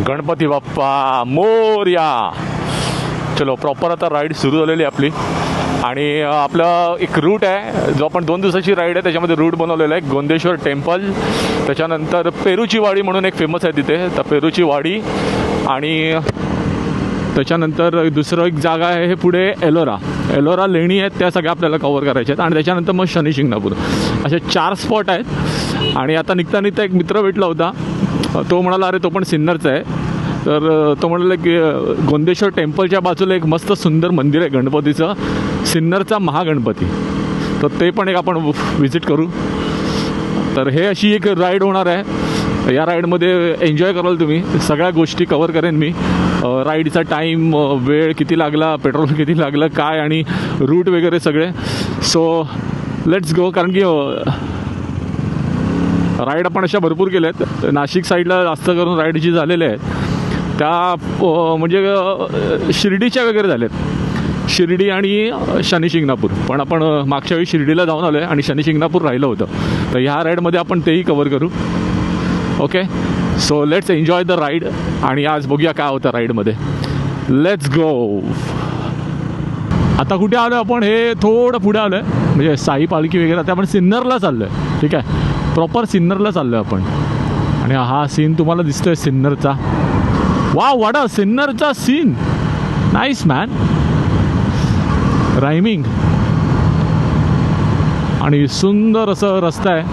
गणपती बाप्पा मोरया. चलो प्रॉपर आता राईड सुरू झालेली आहे आपली. आणि आपलं एक रूट आहे जो आपण 2 दिवसाची राईड आहे त्याच्यामध्ये रूट बनवलेला आहे. गोंदेश्वर टेम्पल, त्याच्यानंतर पेरूची वाडी म्हणून एक फेमस आहे तिथे, तर पेरूची वाडी, आणि त्याच्यानंतर दुसरं एक जागा आहे हे पुढे एलोरा लेणी आहेत, त्या सगळ्या आपल्याला कवर करायच्या आहेत. आणि त्याच्यानंतर मग शनी शिंगणापूर, असे 4 स्पॉट आहेत. आणि आता निघता एक मित्र भेटला होता, तो म्हणाला अरे तो पण सिन्नरचा आहे. तर तो म्हणाला की गोंदेश्वर टेम्पलच्या बाजूला एक मस्त सुंदर मंदिर आहे गणपतीचं, सिन्नरचा महागणपती, तर ते पण एक आपण व्हिजिट करू. तर हे अशी एक राईड होणार आहे. या राईडमध्ये एन्जॉय कराल तुम्ही, सगळ्या गोष्टी कवर करेन मी. राईडचा टाईम, वेळ किती लागला, पेट्रोल किती लागलं काय, आणि रूट वगैरे सगळे. So let's go. कारण की राईड आपण अशा भरपूर केल्या आहेत. नाशिक साईडला जास्त करून राईड जी झालेल्या आहेत त्या म्हणजे शिर्डीच्या वगैरे झाल्यात, शिर्डी आणि शनी शिंगणापूर. पण आपण मागच्या वेळी शिर्डीला जाऊन आलो आहे आणि शनी शिंगणापूर राहिलं होतं, तर ह्या राईडमध्ये आपण तेही कवर करू. Okay, so let's enjoy the ride. आणि आज बघूया काय होतं राईडमध्ये. Let's go. आता कुठे आलो आपण, हे थोडं पुढे आलो आहे, म्हणजे साई पालखी वगैरे. आता आपण सिन्नरला चाललो आहे. ठीक आहे, प्रॉपर सिन्नरला चाललो आहे आपण. आणि हा सीन तुम्हाला दिसतोय सिन्नरचा. वा वाडा सिन्नरचा सीन, नाईस मॅन, रायमिंग. आणि सुंदर असं रस्ता आहे.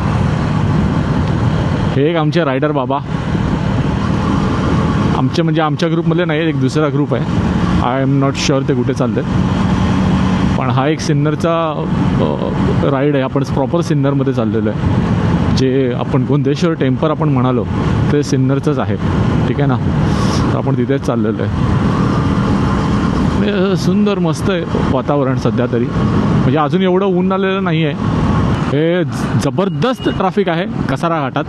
हे एक आमचे रायडर बाबा, आमचे म्हणजे आमच्या ग्रुपमधले नाही, एक दुसरा ग्रुप आहे. आय एम नॉट शुअर ते कुठे चालले, पण हा एक सिन्नरचा राईड आहे. आपण प्रॉपर सिन्नरमध्ये चाललेलो आहे. जे आपण गोंदेश्वर टेम्पल आपण म्हणालो ते सिन्नरचंच आहे. ठीक आहे ना, तर आपण तिथेच चाललेलो आहे. सुंदर मस्त आहे वातावरण सध्या तरी, म्हणजे अजून एवढं ऊन आलेलं नाही आहे. हे जबरदस्त ट्रॅफिक आहे कसारा घाटात.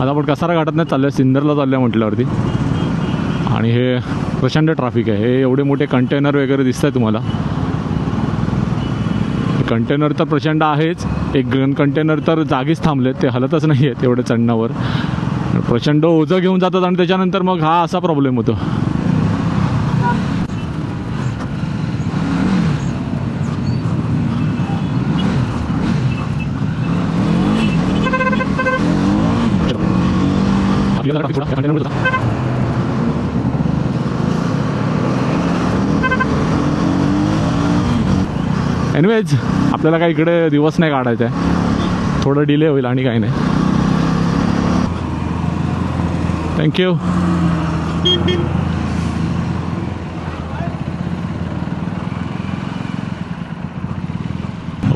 आता आपण कसारा घाटात नाही चाललो आहे, सिन्नरला चाललो आहे म्हटल्यावरती. आणि हे प्रचंड ट्रॅफिक आहे. हे एवढे मोठे कंटेनर वगैरे दिसत आहे तुम्हाला. कंटेनर तर प्रचंड आहेच. एक कंटेनर तर जागीच थांबलेत, ते हलतच नाही आहेत एवढं चढण्यावर. प्रचंड ओझं घेऊन जातात आणि त्याच्यानंतर मग हा असा प्रॉब्लेम होतो. एनिवेज आपल्याला काही इकडे दिवस नाही काढायचा आहे, थोडं डिले होईल आणि काही नाही. थँक्यू.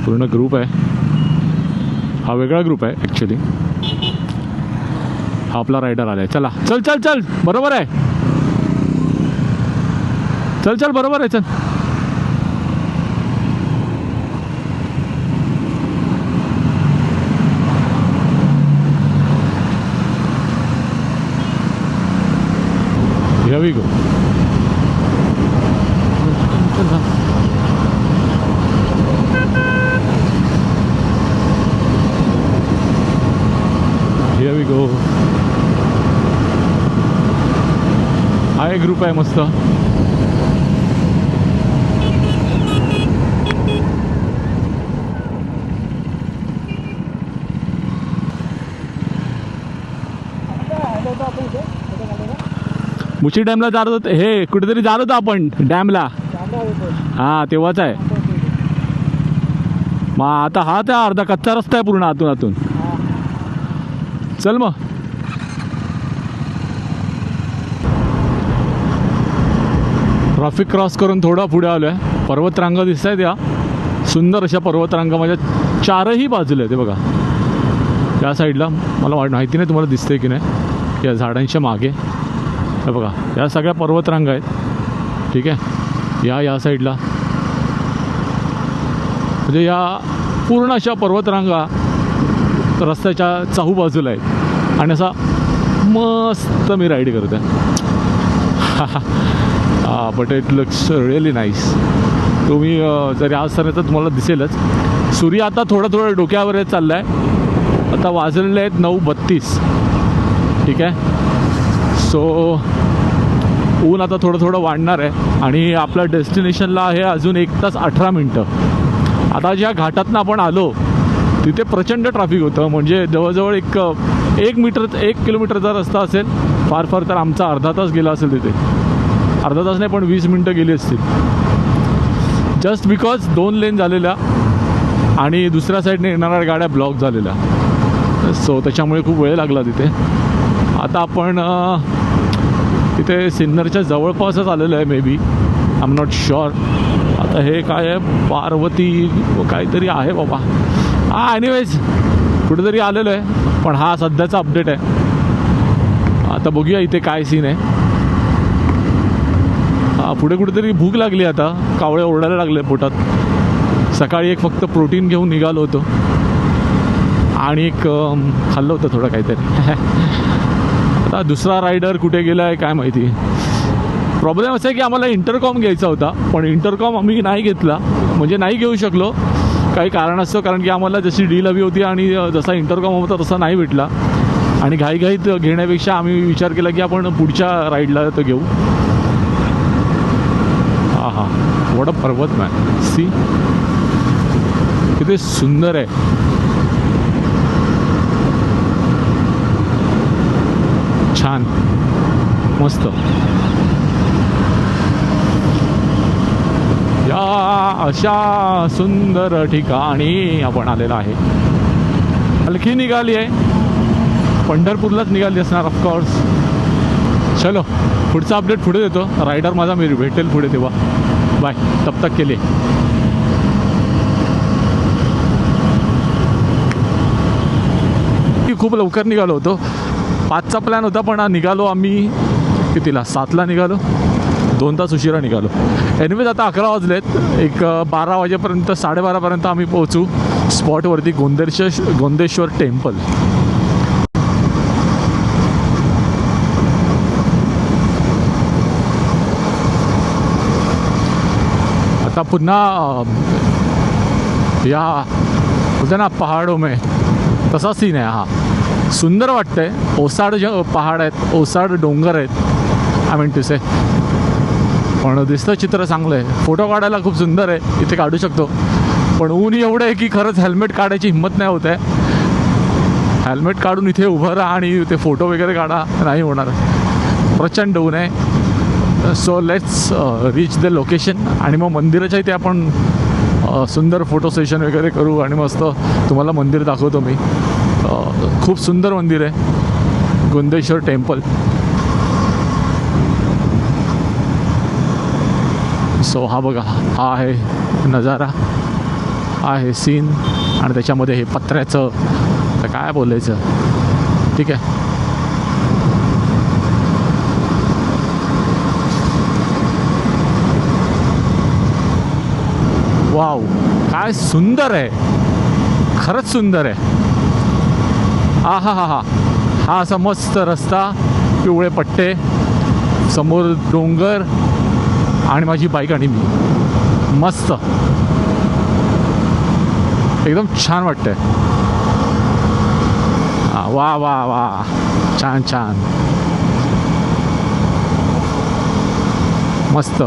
पूर्ण ग्रुप आहे, हा वेगळा ग्रुप आहे ॲक्च्युली. हा आपला रायडर आला आहे. चला चल चल चल, बरोबर आहे, चल चल बरोबर आहे, चल. Here we go. Here we go. हा एक ग्रुप आहे मस्त. मुची डॅमला जात होत, हे कुठेतरी जात होतं आपण डॅमला. हां तेव्हाच आहे. मग आता हा त्या अर्धा कच्चा रस्ता आहे पूर्ण आतून आतून. चल मग. ट्रॅफिक क्रॉस करून थोडा पुढे आलो आहे. पर्वतरांगा दिसत आहेत, या सुंदर अशा पर्वतरांगा माझ्या 4ही बाजूला आहे. ते बघा त्या साईडला, मला माहिती नाही तुम्हाला दिसतंय की नाही, या झाडांच्या मागे हे बघा या सगळ्या पर्वतरांगा आहेत. ठीक आहे, या साईडला म्हणजे या पूर्ण अशा पर्वतरांगा रस्त्याच्या चाहू बाजूला आहेत. आणि असा मस्त मी राईड करतो आहे. But it looks really nice. तुम्ही जरी आज तर तुम्हाला दिसेलच. सूर्य आता थोडं डोक्यावर येत चालला आहे. आता वाजलेले आहेत 9:32. ठीक आहे, सो ऊन आता थोडं थोडं वाढणार आहे आणि आपल्या डेस्टिनेशनला आहे अजून 1 तास 18 मिनटं. आता ज्या घाटातनं आपण आलो तिथे प्रचंड ट्रॅफिक होतं. म्हणजे जवळजवळ एक किलोमीटरचा रस्ता असेल, फार फार तर आमचा अर्धा तास गेला असेल तिथे. अर्धा तास नाही पण 20 मिनटं गेली असतील. जस्ट बिकॉज 2 लेन झालेल्या आणि दुसऱ्या साईडने येणाऱ्या गाड्या ब्लॉक झालेल्या. सो त्याच्यामुळे खूप वेळ लागला तिथे. आता आपण तिथे सिन्नरच्या जवळपासच आलेलं आहे may be, I am not sure. आता हे काय आहे, पार्वती काहीतरी आहे बाबा. एनिवेज कुठेतरी आलेलं आहे, पण हा सध्याचा अपडेट आहे. आता बघूया इथे काय सीन आहे. पुढे कुठेतरी भूक लागली. आता कावळे ओरडायला लागले पोटात. सकाळी एक फक्त प्रोटीन घेऊन निघालो होतो आणि एक खाल्लं होतं थोडं काहीतरी. आता दुसरा रायडर कुठे गेला आहे काय माहिती. प्रॉब्लेम असा आहे की आम्हाला इंटरकॉम घ्यायचा होता, पण इंटरकॉम आम्ही नाही घेतला. म्हणजे नाही घेऊ शकलो काही कारण असतं, कारण की आम्हाला जशी डील हवी होती आणि जसा इंटरकॉम होता तसा नाही भेटला. आणि घाईघाईत घेण्यापेक्षा आम्ही विचार केला की आपण पुढच्या राईडला तो घेऊ. हा वड पर्वत मॅन, सी किती सुंदर आहे. छान मस्त. या अशा सुंदर ठिकाणी आपण आलेलो आहे. हलकी निघाली आहे, पंढरपूरलाच निघाली असणार ऑफकोर्स. चलो पुढचा अपडेट पुढे देतो. रायडर माझा मी भेटेल पुढे, तेव्हा बाय. तब तक के लिए खूप लवकर निघालो होतो. 5चा प्लॅन होता, पण निघालो आम्ही कितीला, 7ला निघालो. 2 तास उशिरा निघालो. एनिवेज आता 11 वाजलेत. एक 12 वाजेपर्यंत 12:30पर्यंत आम्ही पोहोचू स्पॉटवरती, गोंदेश्वर टेम्पल. आता पुन्हा या होतं ना पहाडो में, तसा सीन आहे हा. सुंदर वाटतंय. ओसाड जे पहाड आहेत, ओसाड डोंगर आहेत, आय मीन टू से. पण दिसतं चित्र चांगलं आहे. फोटो काढायला खूप सुंदर आहे, इथे काढू शकतो. पण ऊन एवढं आहे की खरंच हेल्मेट काढायची हिंमत नाही होत आहे. हेल्मेट काढून इथे उभं राहा आणि ते फोटो वगैरे काढा, नाही होणार. प्रचंड ऊन आहे. So let's reach the location आणि मग मंदिराच्या इथे आपण सुंदर फोटो सेशन वगैरे करू आणि मस्त तुम्हाला मंदिर दाखवतो मी. खूप सुंदर मंदिर आहे गोंदेश्वर टेम्पल. सो हा बघा, हा आहे नजारा, हा आहे सीन. आणि त्याच्यामध्ये हे पत्र्याचं तर काय बोलायचं. ठीक आहे. वाव, काय सुंदर आहे, खरंच सुंदर आहे. हा हा हा हा हा असा मस्त रस्ता, पिवळे पट्टे, समोर डोंगर आणि माझी बाईक आणि मी. मस्त, एकदम छान वाटतंय. वा वा वा, छान छान, मस्त.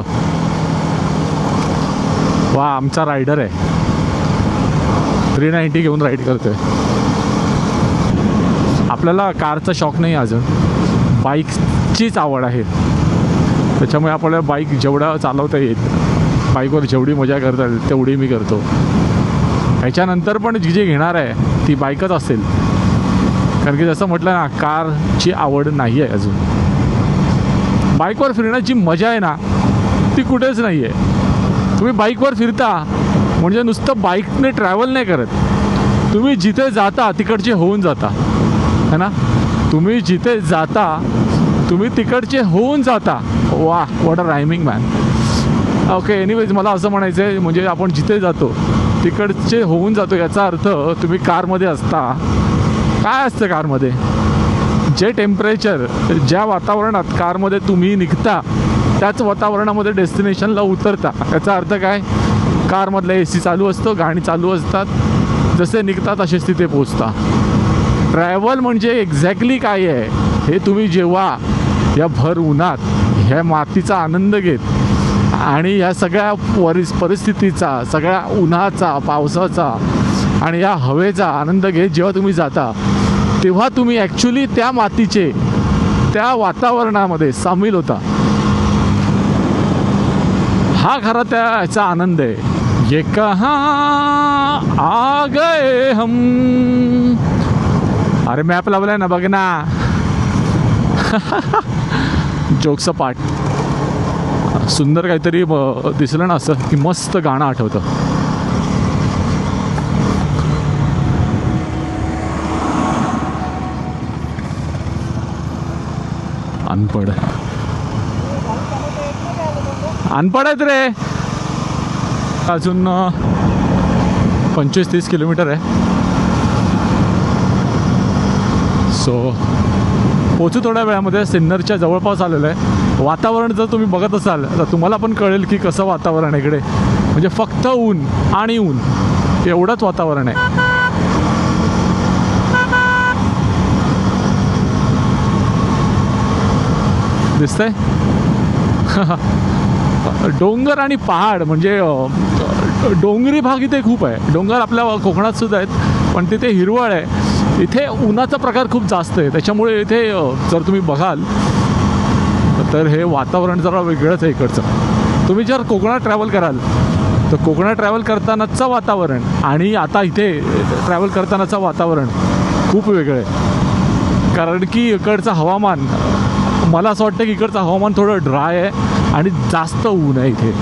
वा, आमचा रायडर आहे, 390 घेऊन राईड करतोय. आपल्याला कारचा शॉक नाही अजून, बाईकचीच आवड आहे. त्याच्यामुळे आपल्याला बाईक जेवढा चालवता येईल, बाईकवर जेवढी मजा करता येईल तेवढी मी करतो. ह्याच्यानंतर पण जी घेणार आहे ती बाईकच असेल, कारण की जसं म्हटलं ना, कारची आवड नाही आहे अजून. बाईकवर फिरण्याची मजा आहे ना, ती कुठेच नाही आहे. तुम्ही बाईकवर फिरता म्हणजे नुसतं बाईकने ट्रॅव्हल नाही करत, तुम्ही जिथे जाता तिकडचे होऊन जाता, है ना. तुम्ही जिथे जाता तुम्ही तिकडचे होऊन जाता. वा, what a rhyming man. Okay, anyways मला असं म्हणायचं आहे, म्हणजे आपण जिथे जातो तिकडचे होऊन जातो, याचा अर्थ तुम्ही कारमध्ये असता. काय असतं कारमध्ये? जे टेम्परेचर, ज्या वातावरणात कारमध्ये तुम्ही निघता त्याच वातावरणामध्ये डेस्टिनेशनला उतरता. याचा अर्थ काय? कारमधला AC चालू असतो, गाणी चालू असतात, जसे निघता तसेच तिथे पोचता. ट्रॅव्हल म्हणजे एक्झॅक्टली काय आहे हे तुम्ही जेव्हा या भर उन्हात ह्या मातीचा आनंद घेत आणि ह्या सगळ्या परिस्थितीचा, सगळ्या उन्हाचा, पावसाचा आणि या हवेचा आनंद घेत जेव्हा तुम्ही जाता तेव्हा तुम्ही ॲक्च्युली त्या मातीचे, त्या वातावरणामध्ये सामील होता. हा खरा त्या ह्याचा आनंद आहे. ये कहाँ आ गए हम. अरे मॅप लावलाय ना, बघ ना. जोकचं पाठ सुंदर काहीतरी दिसलं ना असं की मस्त गाणं आठवतं. अनपढ आहेत रे. अजून 25-30 किलोमीटर आहे. सो पोचू थोड्या वेळामध्ये. सिन्नरच्या जवळपास आलेलं आहे. वातावरण जर तुम्ही बघत असाल तर तुम्हाला पण कळेल की कसं वातावरण आहे इकडे. म्हणजे फक्त ऊन आणि ऊन एवढंच वातावरण आहे. दिसतंय डोंगर आणि पहाड. म्हणजे डोंगरी भाग इथे खूप आहे. डोंगर आपल्या कोकणात सुद्धा आहेत पण तिथे हिरवळ आहे. इथे उन्हाचा प्रकार खूप जास्त आहे. त्याच्यामुळे इथे जर तुम्ही बघाल तर हे वातावरण जरा वेगळंच आहे इकडचं. तुम्ही जर कोकणात ट्रॅव्हल कराल तर कोकणात ट्रॅव्हल करतानाचं वातावरण आणि आता इथे ट्रॅव्हल करतानाचं वातावरण खूप वेगळं आहे. कारण की इकडचं हवामान, मला असं वाटतं की इकडचं हवामान थोडं ड्राय आहे आणि जास्त ऊन आहे इथे.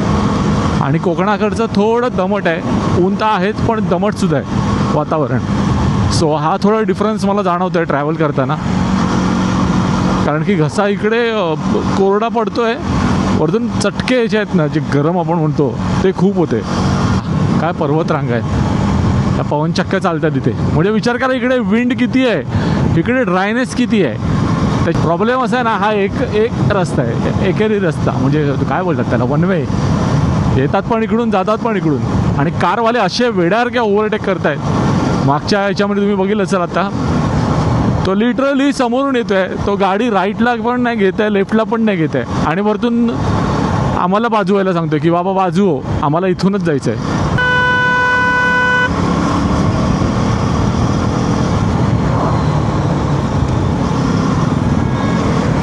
आणि कोकणाकडचं थोडं दमट आहे. ऊन तर आहेच पण दमटसुद्धा आहे वातावरण. सो हा थोडा डिफरन्स मला जाणवतो आहे ट्रॅव्हल करताना. कारण की घसा इकडे कोरडा पडतो आहे. वरतून चटके याचे आहेत ना, जे गरम आपण म्हणतो ते खूप होते. काय पर्वतरांग आहेत, त्या पवनचक्क्या चालतात इथे. म्हणजे विचार करा इकडे विंड किती आहे, इकडे ड्रायनेस किती आहे. त्याचा प्रॉब्लेम असा आहे ना, हा एक रस्ता आहे, एकेरी रस्ता. म्हणजे काय बोलतात त्याला, वन वे. येतात पण इकडून, जातात पण इकडून. आणि कारवाले असे वेड्यासारखे ओव्हरटेक करतायत. मागच्या ह्याच्यामध्ये तुम्ही बघितलं असेल आता, तो लिटरली समोरून येतो आहे. तो गाडी राईटला पण नाही घेत आहे, लेफ्टला पण नाही घेत आहे. आणि वरतून आम्हाला बाजू व्हायला सांगतो की बाबा बाजू हो, आम्हाला इथूनच जायचं आहे.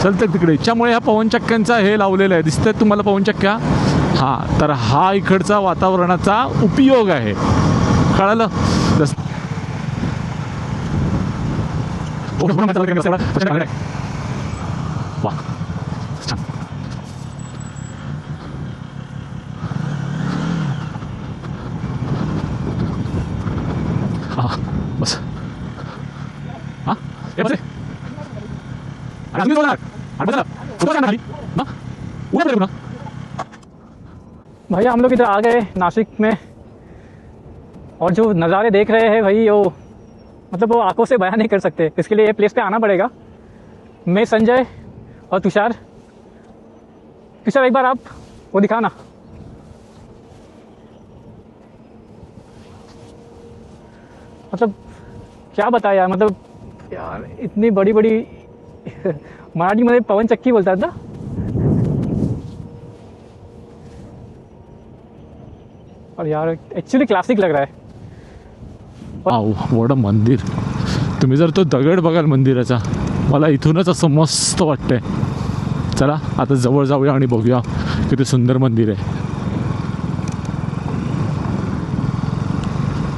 चलतं तिकडे. याच्यामुळे ह्या पवनचक्क्यांचा हे लावलेलं आहे, दिसतात तुम्हाला पवनचक्क्या. हां, तर हा इकडचा वातावरणाचा उपयोग आहे. कळालं. वा छान. हां बस. हां हे बस. भैया हम लोग इधर आ गए नासिक में, और जो नज़ारे देख रहे हैं भाई, वो मतलब वो आंखों से बयान नहीं कर सकते. इसके लिए ये प्लेस पे आना पड़ेगा. मैं, संजय और तुषार. तुषार एक बार आप वो दिखाना. मतलब क्या बताया यार, मतलब यार इतनी बड़ी बड़ी मराठी मध्ये पवनचक्की बोलतात ना. और यार ॲक्च्युली क्लासिक लग रहा है. वाव, वड मंदिर. तुम्ही जर तो दगड बघाल मंदिराचा, मला इथूनच असं मस्त वाटतंय. चला आता जवळ जाऊया आणि बघूया किती सुंदर मंदिर आहे.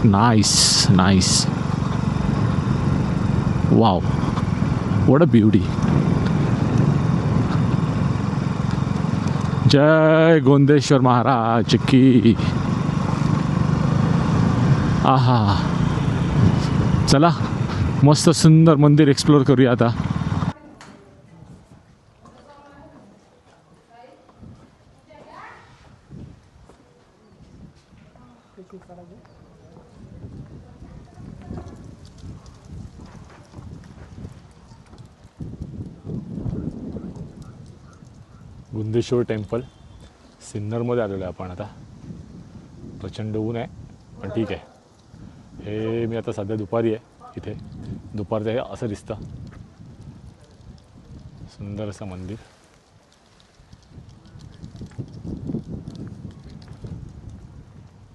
Nice nice. वाव, वड अ ब्युटी. जय गोंदेश्वर महाराज की. आहा, चला मस्त सुंदर मंदिर एक्सप्लोर करूया आता. गुंदेश्वर टेम्पल सिन्नरमध्ये आलेलो आहे आपण आता. प्रचंड ऊन आहे पण ठीक आहे. हे मी आता सध्या दुपारी आहे इथे. दुपारचं हे असं दिसतं. सुंदर असं मंदिर.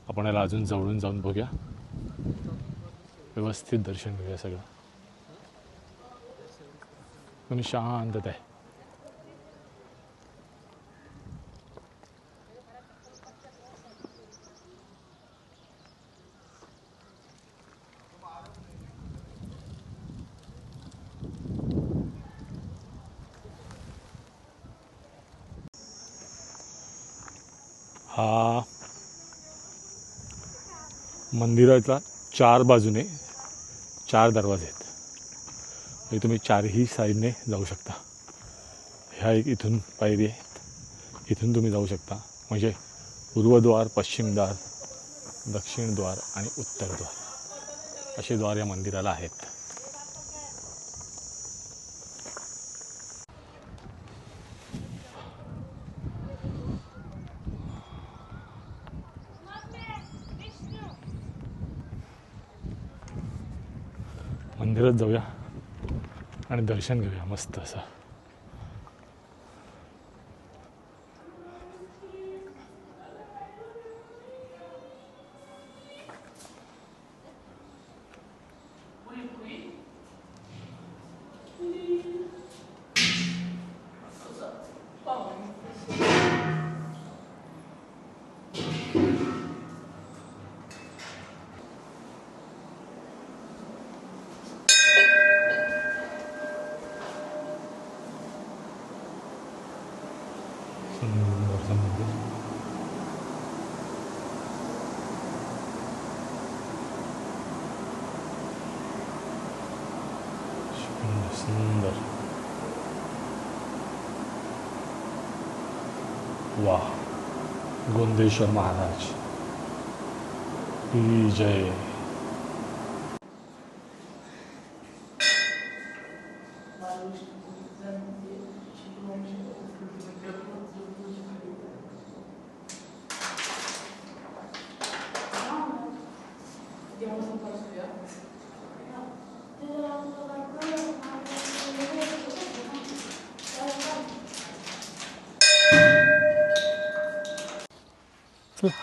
आपण याला अजून जवळून जाऊन बघूया, व्यवस्थित दर्शन घेऊया सगळं. पण शांतता आहे. हा मंदिराच्या 4 बाजूने 4 दरवाजे आहेत. म्हणजे तुम्ही 4ही साईडने जाऊ शकता. ह्या एक इथून पायरी आहेत, इथून तुम्ही जाऊ शकता. म्हणजे पूर्वद्वार, पश्चिम द्वार, दक्षिण द्वार आणि उत्तर द्वार असे द्वार या मंदिराला आहेत. मंदिरात जाऊया आणि दर्शन घेऊया मस्त असं. सुंदरचं मंदिर. सुंदर. वाह, गोंदेश्वर महाराज की जय.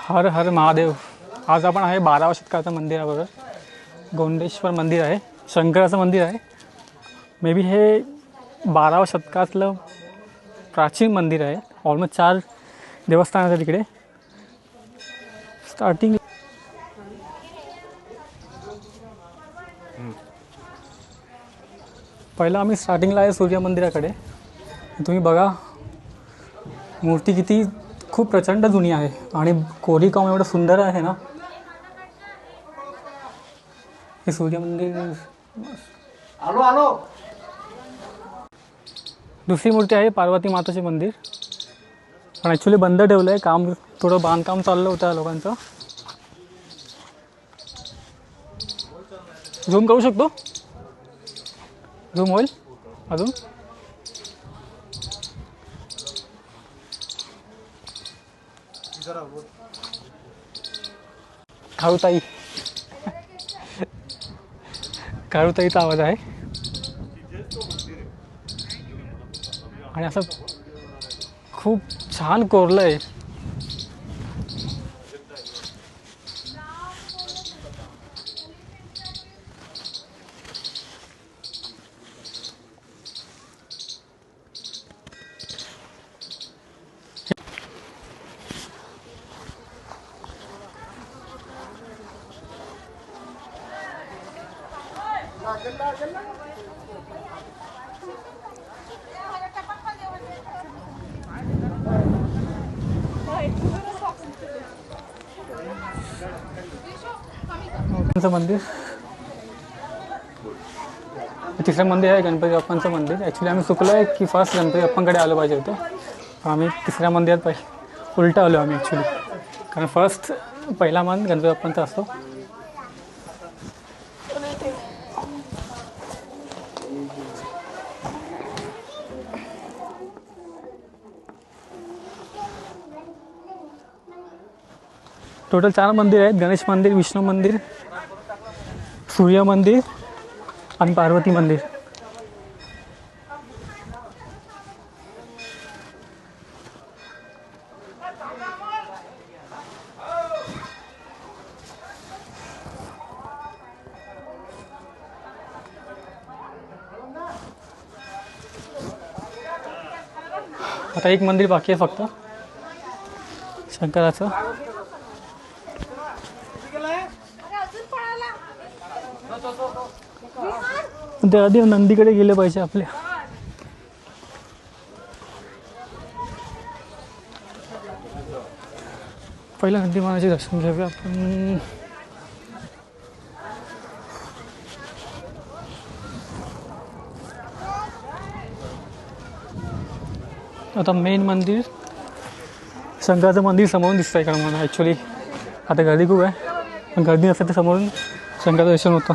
हर हर महादेव. आज आपण आहे 12व्या शतकाचं मंदिरावर. गोंडेश्वर मंदिर आहे, शंकराचं मंदिर आहे. मे बी हे 12व्या शतकातलं प्राचीन मंदिर आहे. ऑलमोस्ट 4 देवस्थान आहेत तिकडे. स्टार्टिंग पहिला आम्ही स्टार्टिंगला आहे सूर्य मंदिराकडे. तुम्ही बघा मूर्ती किती खूप प्रचंड जुनी आहे आणि कोरीवकाम एवढं सुंदर आहे ना. हे सूर्य मंदिर. आलो आलो. दुसरी मूर्ती आहे पार्वती माताचे मंदिर, पण ॲक्च्युली बंद ठेवलं आहे. काम थोडं बांधकाम चाललं होतं लोकांचं. झूम करू शकतो? झूम होईल अजून? काळूताई. काळूताईचा आवाज आहे. आणि असं खूप छान कोरलं आहे. मंदिर. तिसरं मंदिर आहे गणपती बाप्पांचं मंदिर. ॲक्च्युली आम्ही चुकलो आहे की फर्स्ट गणपती बाप्पांकडे आलो पाहिजे होतं, पण आम्ही तिसऱ्या मंदिरात उलटा आलो आम्ही ॲक्च्युली. कारण फर्स्ट पहिला मान गणपती बाप्पांचा असतो. टोटल 4 मंदिर आहेत. गणेश मंदिर, विष्णू मंदिर, सूर्य मंदिर आणि पार्वती मंदिर. आता एक मंदिर बाकी आहे फक्त शंकराचं. त्याआधी नंदीकडे गेले पाहिजे आपल्या. पहिला नंदी महाराजाचे दर्शन घेऊया आपण. आता मेन मंदिर शंकराचं मंदिर समोरून दिसतं आहे. कारण मला ॲक्च्युली आता गर्दी खूप आहे, पण गर्दी नसते तर समोरून शंकराचं दर्शन होतं.